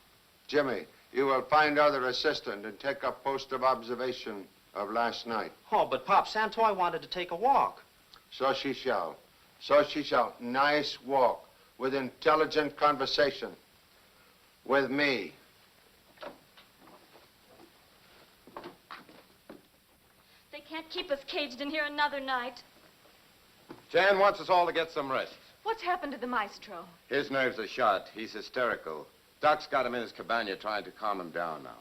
Jimmy, you will find other assistant and take up post of observation of last night. Oh, but Pop, Santoy wanted to take a walk. So she shall. So she shall. Nice walk with intelligent conversation. With me. They can't keep us caged in here another night. Chan wants us all to get some rest. What's happened to the maestro? His nerves are shot. He's hysterical. Doc's got him in his cabana trying to calm him down now.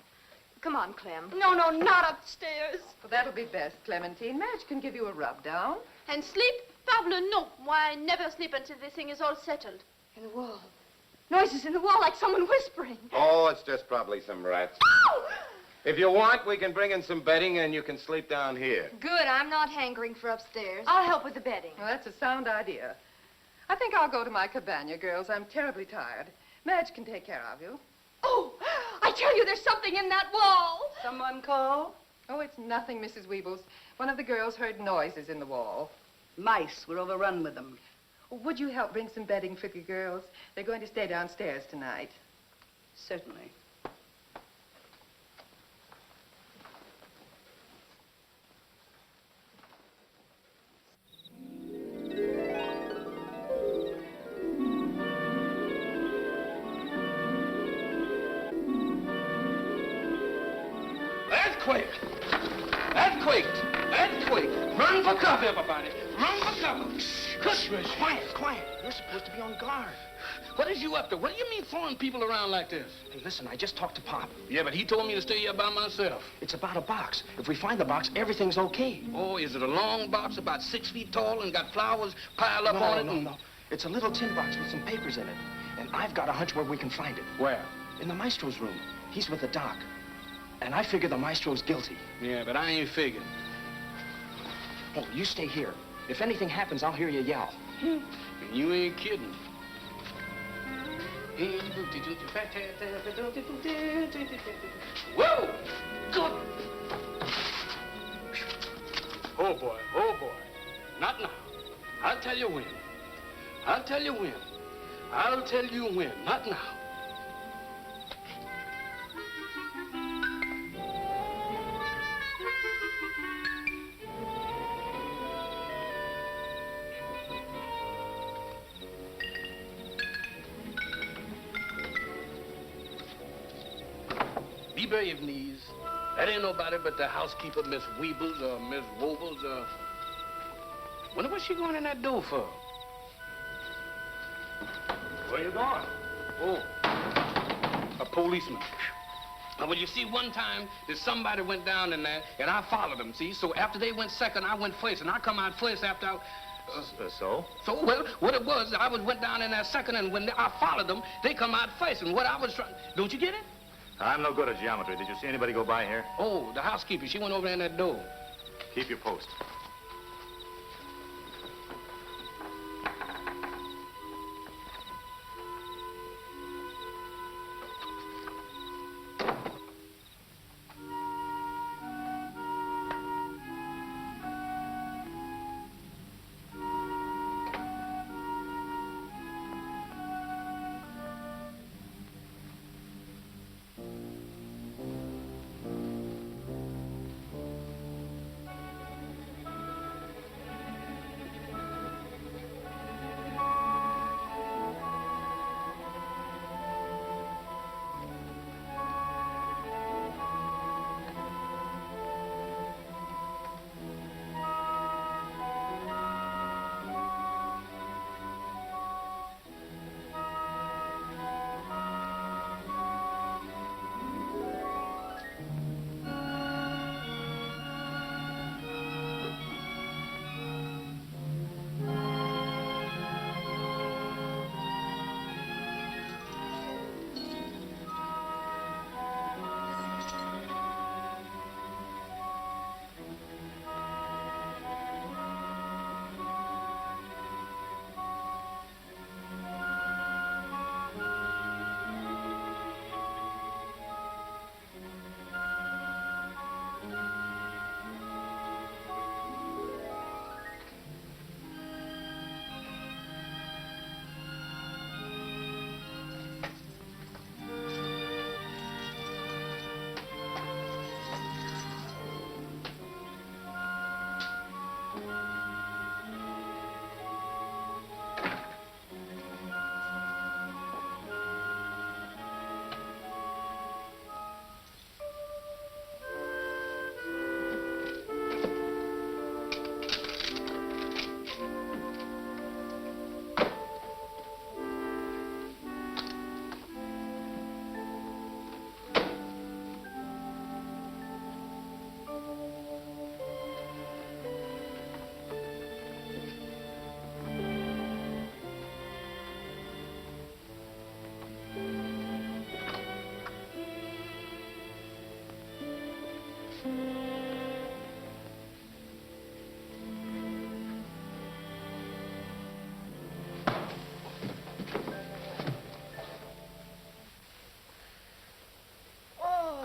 Come on, Clem. No, not upstairs. Well, that'll be best, Clementine. Madge can give you a rub down. And sleep? Parble, no. Why, I never sleep until this thing is all settled. In the wall. Noises in the wall like someone whispering. Oh, it's just probably some rats. If you want, we can bring in some bedding and you can sleep down here. Good, I'm not hankering for upstairs. I'll help with the bedding. Well, that's a sound idea. I think I'll go to my cabana, girls. I'm terribly tired. Madge can take care of you. Oh, I tell you, there's something in that wall. Someone call? Oh, it's nothing, Mrs. Weebles. One of the girls heard noises in the wall. Mice. We're overrun with them. Would you help bring some bedding for the girls? They're going to stay downstairs tonight. Certainly. Earthquake! Earthquake! Earthquake! Run for cover, everybody! Run for cover! Hush, Quiet. You're supposed to be on guard. What is you up to? What do you mean throwing people around like this? Hey, listen, I just talked to Pop. Yeah, but he told me to stay here by myself. It's about a box. If we find the box, everything's okay. Oh, is it a long box about 6 feet tall and got flowers piled up on it? No. It's a little tin box with some papers in it. And I've got a hunch where we can find it. Where? In the maestro's room. He's with the doc. And I figure the maestro's guilty. Yeah, but I ain't figuring. Oh, you stay here. If anything happens, I'll hear you yell. And you ain't kidding. Whoa! Good. Oh, boy. Not now. I'll tell you when. Not now. Be brave, knees. That ain't nobody but the housekeeper, Miss Weebles or Miss Wobbles or... Wonder what she going in that door for? Where you going? Oh, a policeman. Now, well, you see, one time, there's somebody went down in there, and I followed them, see? So after they went second, I went first, and I come out first after I... So? So, well, what it was, I went down in there second, and when I followed them, they come out first, and what I was trying... Don't you get it? I'm no good at geometry. Did you see anybody go by here? Oh, the housekeeper, she went over in that door. Keep your post.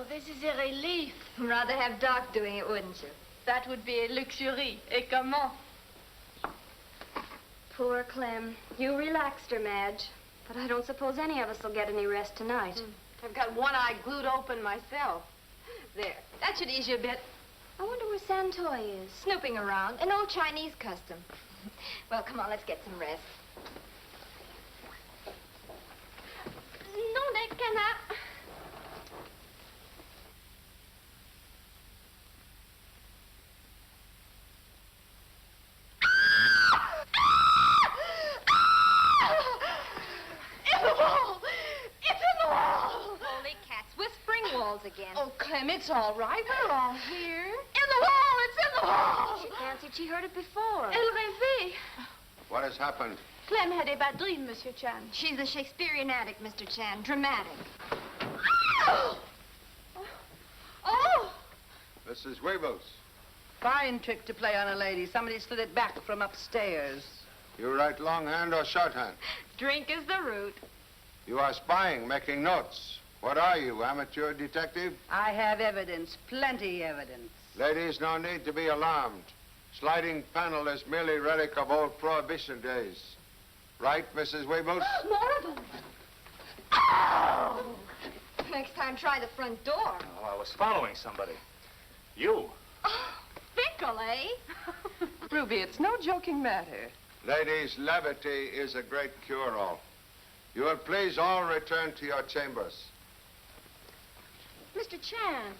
This is a relief. Rather have Doc doing it, wouldn't you? That would be a luxury. Et comment? Poor Clem. You relaxed her, Madge. But I don't suppose any of us will get any rest tonight. I've got one eye glued open myself. There. That should ease you a bit. I wonder where Santoy is. Snooping around. An old Chinese custom. Well, come on, let's get some rest. Non des canards. Again. Oh, Clem, it's all right. We're all here. In the wall! It's in the wall! She fancied she heard it before. Elle rêvait. What has happened? Clem had a bad dream, Monsieur Chan. She's a Shakespearean addict, Mr. Chan. Dramatic. Oh! Mrs. Weebles, Fine trick to play on a lady. Somebody slid it back from upstairs. you write longhand or shorthand? Drink is the root. You are spying, making notes. What are you, amateur detective? I have evidence, plenty evidence. Ladies, no need to be alarmed. Sliding panel is merely relic of old Prohibition days. Right, Mrs. Weebles? More of them. Oh! Next time, try the front door. Oh, I was following somebody. You. Oh, fickle, eh? Ruby, it's no joking matter. Ladies, levity is a great cure-all. You will please all return to your chambers. Mr. Chan,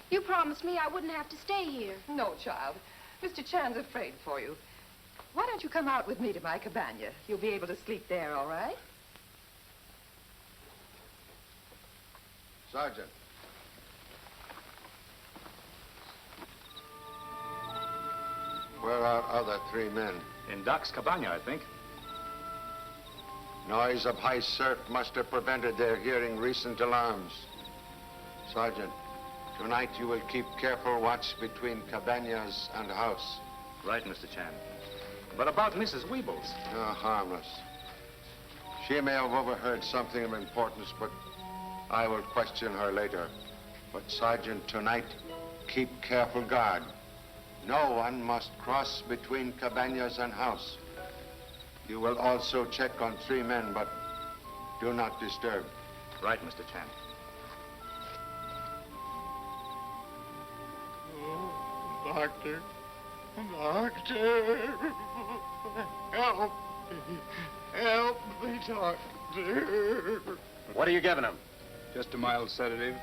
you promised me I wouldn't have to stay here. No, child. Mr. Chan's afraid for you. Why don't you come out with me to my cabana? You'll be able to sleep there, all right? Sergeant. Where are other 3 men? In Doc's cabana, I think. Noise of high surf must have prevented their hearing recent alarms. Sergeant, tonight you will keep careful watch between cabanas and house. Right, Mr. Chan. But about Mrs. Weebles? Harmless. She may have overheard something of importance, but I will question her later. But, Sergeant, tonight, keep careful guard. No one must cross between cabanas and house. You will also check on 3 men, but do not disturb. Right, Mr. Chan. Oh, Doctor. Doctor. Help me. Help me, Doctor. What are you giving him? Just a mild sedative.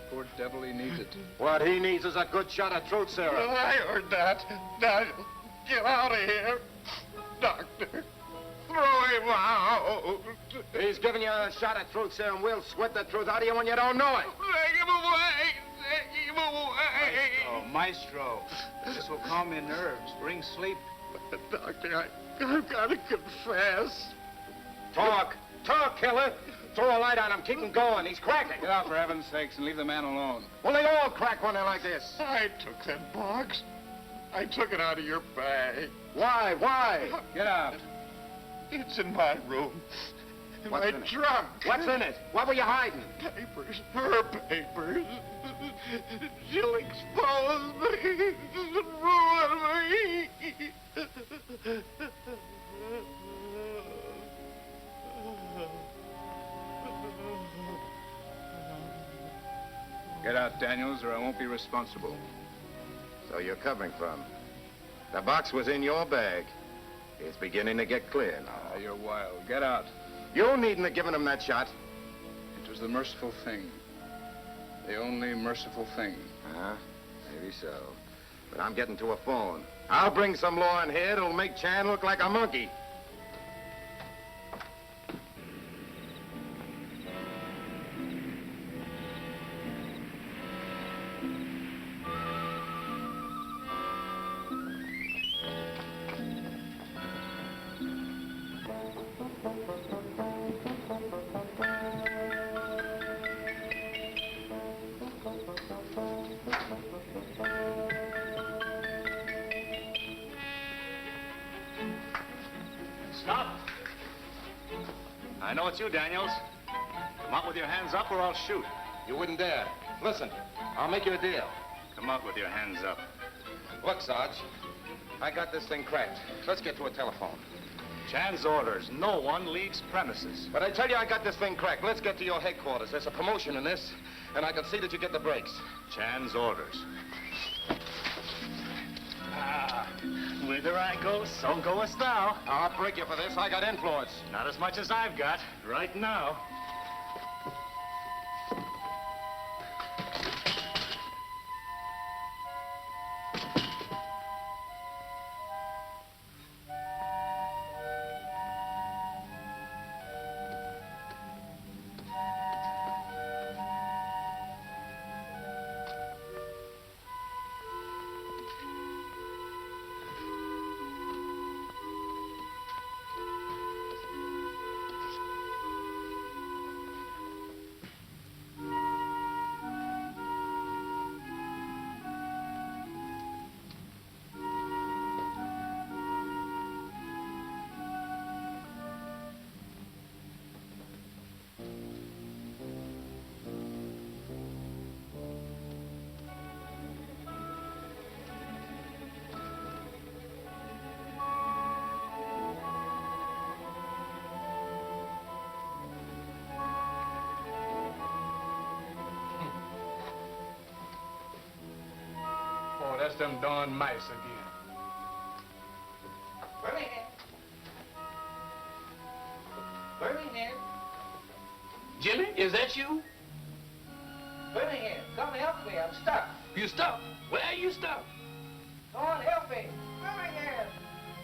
Poor devil, he needs it. What he needs is a good shot of truth serum. I heard that. Daniel, get out of here. Doctor, throw him out. He's giving you a shot of truth serum. We'll sweat the truth out of you when you don't know it. Take him away. Take him away. Maestro. This will calm your nerves, bring sleep. Doctor, I've got to confess. Talk, killer. Throw a light on him. Keep him going. He's cracking. Get out, for heaven's sakes, and leave the man alone. Well, they all crack when they're like this. I took that box. I took it out of your bag. Why? Get out. It's in my room. In my trunk. What's in it? What were you hiding? Papers. Her papers. She'll expose me. Ruin me. Get out, Daniels, or I won't be responsible. So you're covering from. The box was in your bag. It's beginning to get clear now. You're wild. Get out. You needn't have given him that shot. It was the merciful thing. The only merciful thing. Maybe so. But I'm getting to a phone. I'll bring some law in here that'll make Chan look like a monkey. Stop! I know it's you, Daniels. Come out with your hands up or I'll shoot. You wouldn't dare. Listen, I'll make you a deal. Come out with your hands up. Look, Sarge, I got this thing cracked. Let's get to a telephone. Chan's orders. No one leaves premises. But I tell you, I got this thing cracked. Let's get to your headquarters. There's a promotion in this, and I can see that you get the breaks. Chan's orders. Whither I go, so goest thou. I'll break you for this. I got influence. Not as much as I've got right now. Oh, that's them darn mice again. Birmingham. Jimmy, is that you? Birmingham, come help me. I'm stuck. You stuck? Where are you stuck? Come on, help me. Birmingham,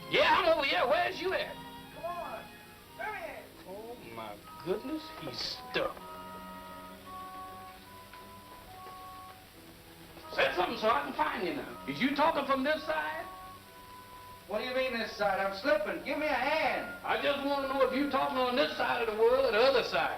Yeah, I'm over here. Where's you at? come on. Birmingham. Oh, my goodness, he's stuck. so I can find you now. Is you talking from this side? What do you mean this side? I'm slipping. Give me a hand. I just want to know if you talking on this side of the world or the other side.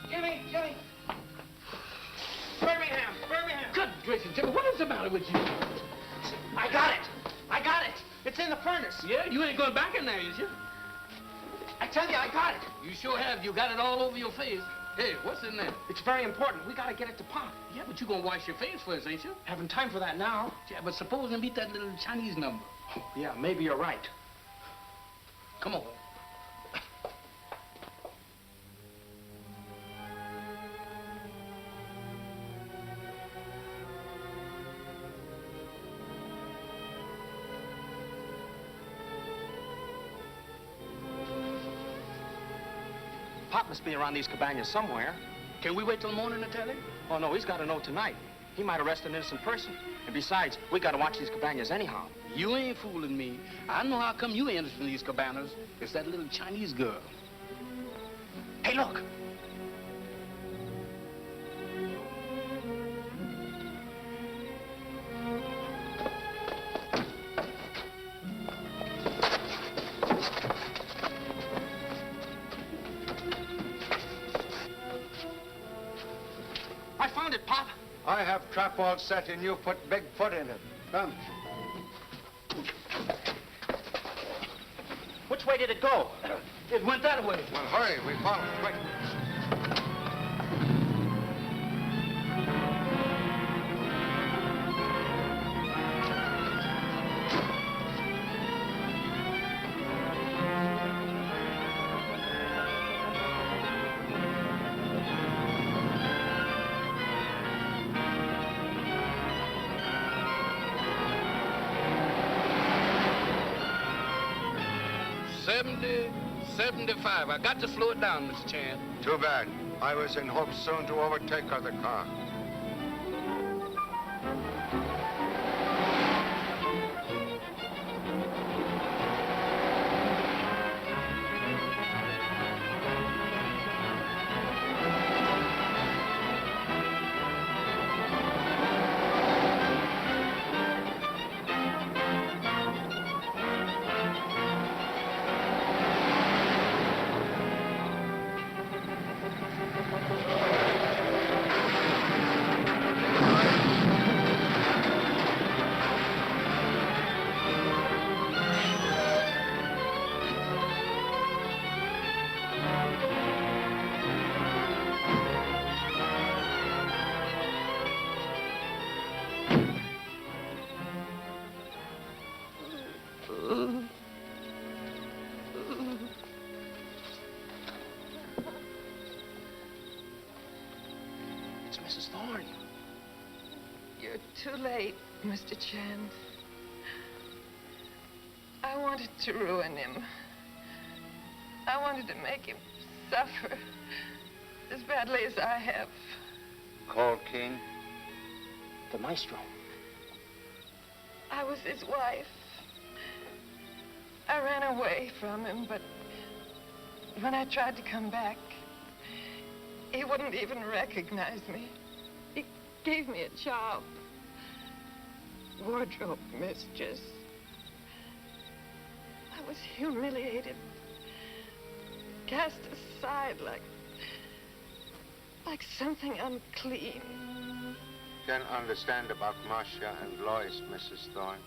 Jimmy. Birmingham. Good gracious, Jimmy, what is the matter with you? I got it. It's in the furnace. Yeah, you ain't going back in there, is you? I tell you, I got it. You sure have. You got it all over your face. Hey, what's in there? It's very important. We gotta get it to Pop. Yeah, but you gonna wash your face first, ain't you? Haven't time for that now. Yeah, but suppose and meet that little Chinese number. Yeah, maybe you're right. Come on. Pop must be around these cabanas somewhere. Can we wait till morning to tell him? Oh, no, he's got to know tonight. He might arrest an innocent person. And besides, we got to watch these cabanas anyhow. You ain't fooling me. I know how come you interested in these cabanas. It's that little Chinese girl. Hey, look. I found it, Pop. I have trap all set and you put big foot in it. Come. Which way did it go? It went that way. Well, hurry. We follow. Quick. $75. I got to slow it down, Mr. Chan. Too bad. I was in hopes soon to overtake other car. It's Mrs. Thorne. You're too late, Mr. Chan. I wanted to ruin him. I wanted to make him suffer as badly as I have. Call King. The maestro. I was his wife. I ran away from him, but when I tried to come back, he wouldn't even recognize me. He gave me a job. Wardrobe mistress. I was humiliated, cast aside like something unclean. Can understand about Marcia and Lois, Mrs. Thorne.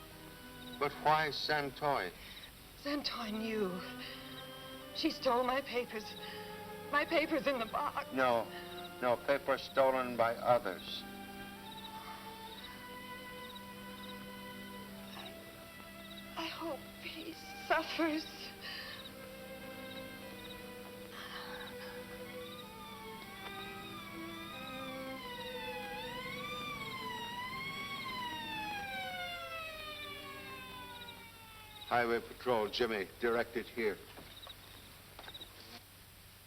But why Santoy? Santoy knew. She stole my papers. My papers in the box. No, paper stolen by others. I hope he suffers. Highway Patrol, Jimmy, directed here.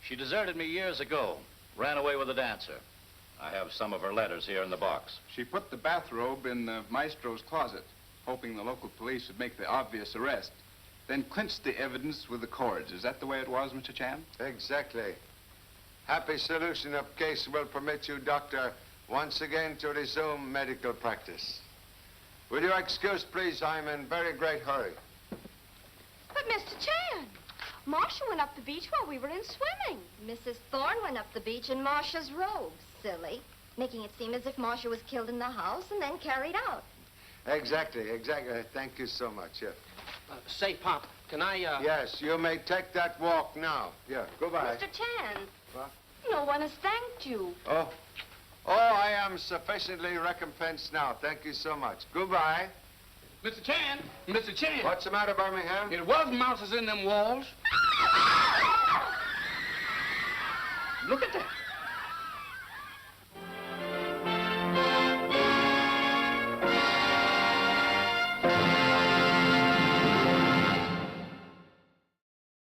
She deserted me years ago, ran away with a dancer. I have some of her letters here in the box. She put the bathrobe in the maestro's closet, hoping the local police would make the obvious arrest. then clinched the evidence with the cords. Is that the way it was, Mr. Chan? Exactly. Happy solution of case will permit you, Doctor, once again to resume medical practice. Will you excuse, please? I'm in very great hurry. But, Mr. Chan, Marcia went up the beach while we were in swimming. Mrs. Thorne went up the beach in Marcia's robe, silly, making it seem as if Marcia was killed in the house and then carried out. Exactly. Thank you so much. Yeah. Say, Pop, can I, Yes, you may take that walk now. Yeah, goodbye. Mr. Chan, What? no one has thanked you. Oh, I am sufficiently recompensed now. Thank you so much. Goodbye. Mr. Chan, Mr. Chan. What's the matter, Birmingham? It was mouses in them walls. Look at that.